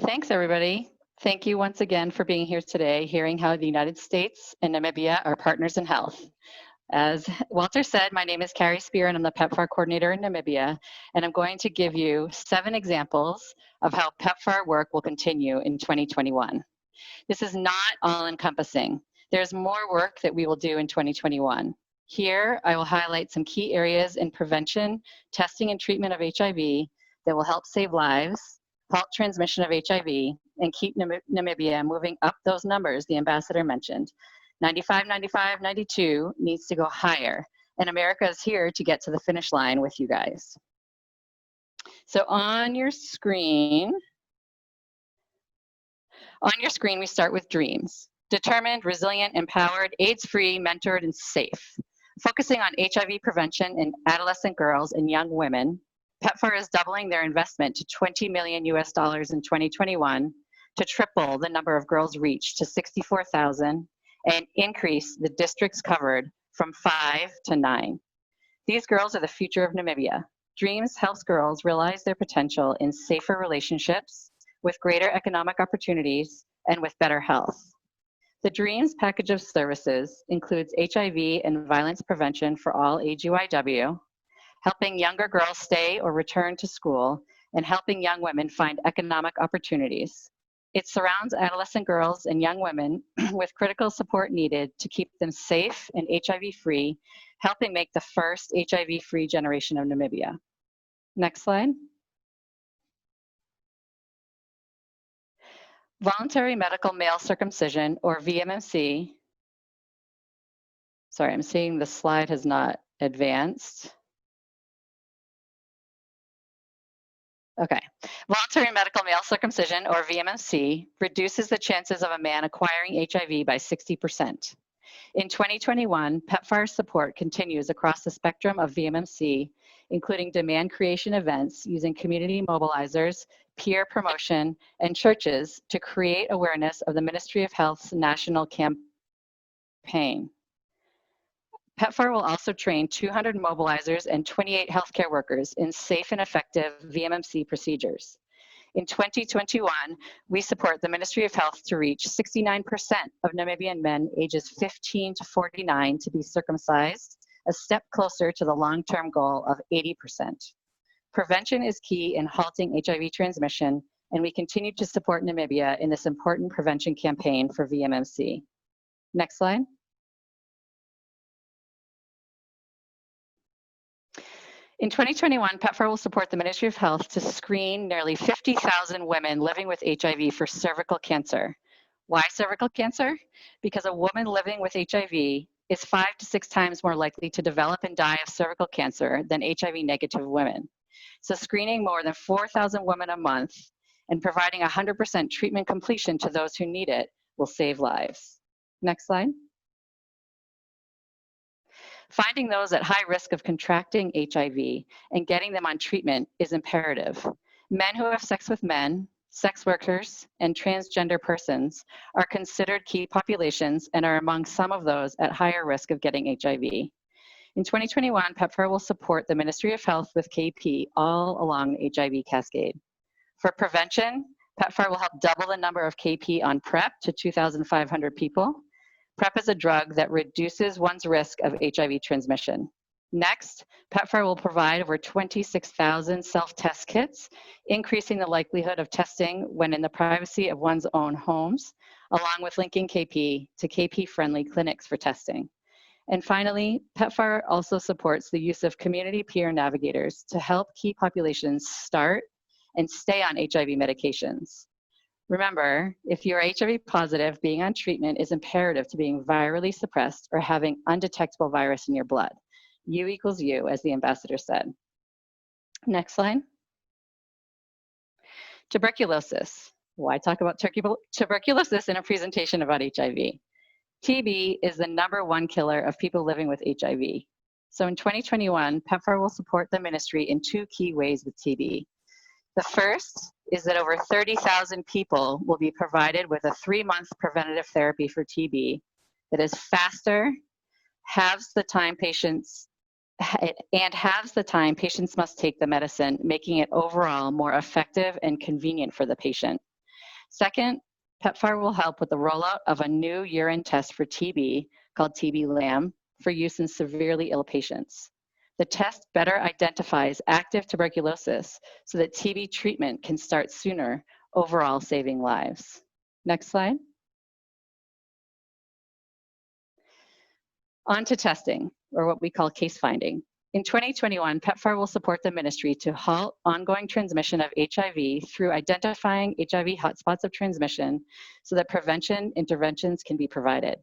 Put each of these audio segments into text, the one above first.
Thanks, everybody. Thank you once again for being here today, hearing how the United States and Namibia are partners in health. As Walter said, my name is Carey Spear, and I'm the PEPFAR coordinator in Namibia, and I'm going to give you 7 examples of how PEPFAR work will continue in 2021. This is not all-encompassing. There's more work that we will do in 2021. Here, I will highlight some key areas in prevention, testing, and treatment of HIV that will help save lives, halt transmission of HIV, and keep Namibia moving up those numbers the ambassador mentioned. 95, 95, 92 needs to go higher, and America is here to get to the finish line with you guys. So on your screen, we start with dreams. Determined, resilient, empowered, AIDS-free, mentored, and safe. Focusing on HIV prevention in adolescent girls and young women, PEPFAR is doubling their investment to $20 million in 2021 to triple the number of girls reached to 64,000 and increase the districts covered from 5 to 9. These girls are the future of Namibia. Dreams helps girls realize their potential in safer relationships, with greater economic opportunities, and with better health. The DREAMS package of services includes HIV and violence prevention for all age UIW, helping younger girls stay or return to school, and helping young women find economic opportunities. It surrounds adolescent girls and young women with critical support needed to keep them safe and HIV-free, helping make the first HIV-free generation of Namibia. Next slide. Voluntary medical male circumcision, or VMMC. Sorry, I'm seeing the slide has not advanced. Okay. Voluntary medical male circumcision, or VMMC, reduces the chances of a man acquiring HIV by 60%. In 2021, PEPFAR's support continues across the spectrum of VMMC, including demand creation events using community mobilizers, peer promotion, and churches to create awareness of the Ministry of Health's national campaign. PEPFAR will also train 200 mobilizers and 28 healthcare workers in safe and effective VMMC procedures. In 2021, we support the Ministry of Health to reach 69% of Namibian men ages 15 to 49 to be circumcised, a step closer to the long-term goal of 80%. Prevention is key in halting HIV transmission, and we continue to support Namibia in this important prevention campaign for VMMC. Next slide. In 2021, PEPFAR will support the Ministry of Health to screen nearly 50,000 women living with HIV for cervical cancer. Why cervical cancer? Because a woman living with HIV is 5 to 6 times more likely to develop and die of cervical cancer than HIV-negative women. So screening more than 4,000 women a month and providing 100% treatment completion to those who need it will save lives. Next slide. Finding those at high risk of contracting HIV and getting them on treatment is imperative. Men who have sex with men, sex workers, and transgender persons are considered key populations and are among some of those at higher risk of getting HIV. In 2021, PEPFAR will support the Ministry of Health with KP all along the HIV cascade. For prevention, PEPFAR will help double the number of KP on PrEP to 2,500 people. PrEP is a drug that reduces one's risk of HIV transmission. Next, PEPFAR will provide over 26,000 self-test kits, increasing the likelihood of testing when in the privacy of one's own homes, along with linking KP to KP-friendly clinics for testing. And finally, PEPFAR also supports the use of community peer navigators to help key populations start and stay on HIV medications. Remember, if you're HIV positive, being on treatment is imperative to being virally suppressed or having undetectable virus in your blood. U equals U, as the ambassador said. Next slide. Tuberculosis. Why talk about tuberculosis in a presentation about HIV? TB is the #1 killer of people living with HIV. So in 2021, PEPFAR will support the ministry in 2 key ways with TB. The first is that over 30,000 people will be provided with a 3-month preventative therapy for TB that is faster, halves the time patients must take the medicine, making it overall more effective and convenient for the patient. Second, PEPFAR will help with the rollout of a new urine test for TB called TB-LAM for use in severely ill patients. The test better identifies active tuberculosis so that TB treatment can start sooner, overall saving lives. Next slide. On to testing, or what we call case finding. In 2021, PEPFAR will support the ministry to halt ongoing transmission of HIV through identifying HIV hotspots of transmission so that prevention interventions can be provided.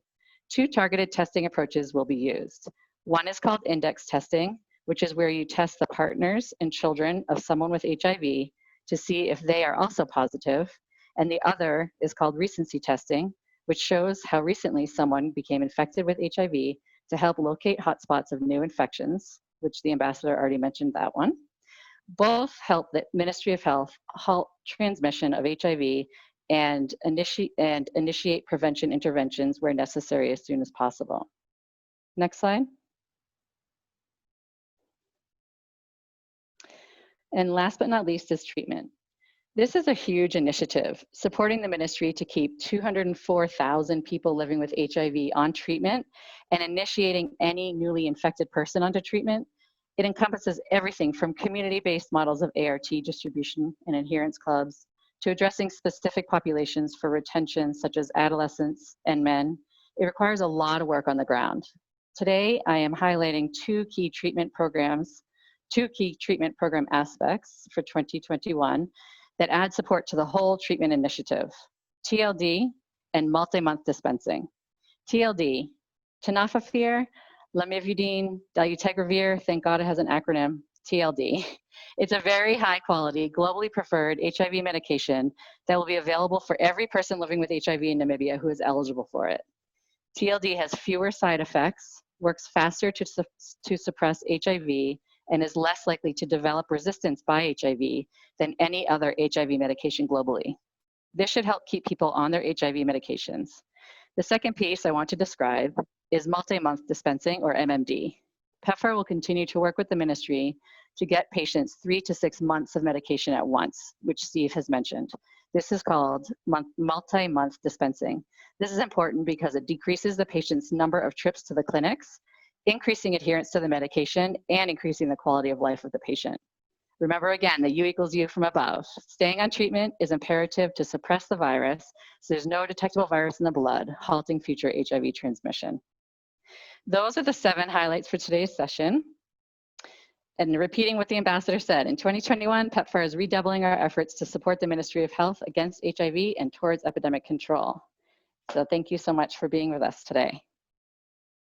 Two targeted testing approaches will be used. One is called index testing, which is where you test the partners and children of someone with HIV to see if they are also positive. And the other is called recency testing, which shows how recently someone became infected with HIV to help locate hotspots of new infections, which the ambassador already mentioned that one. Both help the Ministry of Health halt transmission of HIV and initiate prevention interventions where necessary as soon as possible. Next slide. And last but not least is treatment. This is a huge initiative, supporting the ministry to keep 204,000 people living with HIV on treatment and initiating any newly infected person onto treatment. It encompasses everything from community-based models of ART distribution and adherence clubs to addressing specific populations for retention, such as adolescents and men. It requires a lot of work on the ground. Today, I am highlighting two key treatment program aspects for 2021 that add support to the whole treatment initiative: TLD and multi-month dispensing. TLD, tenofovir, lamivudine, dolutegravir, thank God it has an acronym, TLD. It's a very high quality, globally preferred HIV medication that will be available for every person living with HIV in Namibia who is eligible for it. TLD has fewer side effects, works faster to suppress HIV, and is less likely to develop resistance by HIV than any other HIV medication globally. This should help keep people on their HIV medications. The second piece I want to describe is multi-month dispensing, or MMD. PEPFAR will continue to work with the ministry to get patients 3 to 6 months of medication at once, which Steve has mentioned. This is called multi-month dispensing. This is important because it decreases the patient's number of trips to the clinics, increasing adherence to the medication and increasing the quality of life of the patient. Remember again, the U equals U from above. Staying on treatment is imperative to suppress the virus, so there's no detectable virus in the blood, halting future HIV transmission. Those are the 7 highlights for today's session. And repeating what the ambassador said, in 2021, PEPFAR is redoubling our efforts to support the Ministry of Health against HIV and towards epidemic control. So thank you so much for being with us today.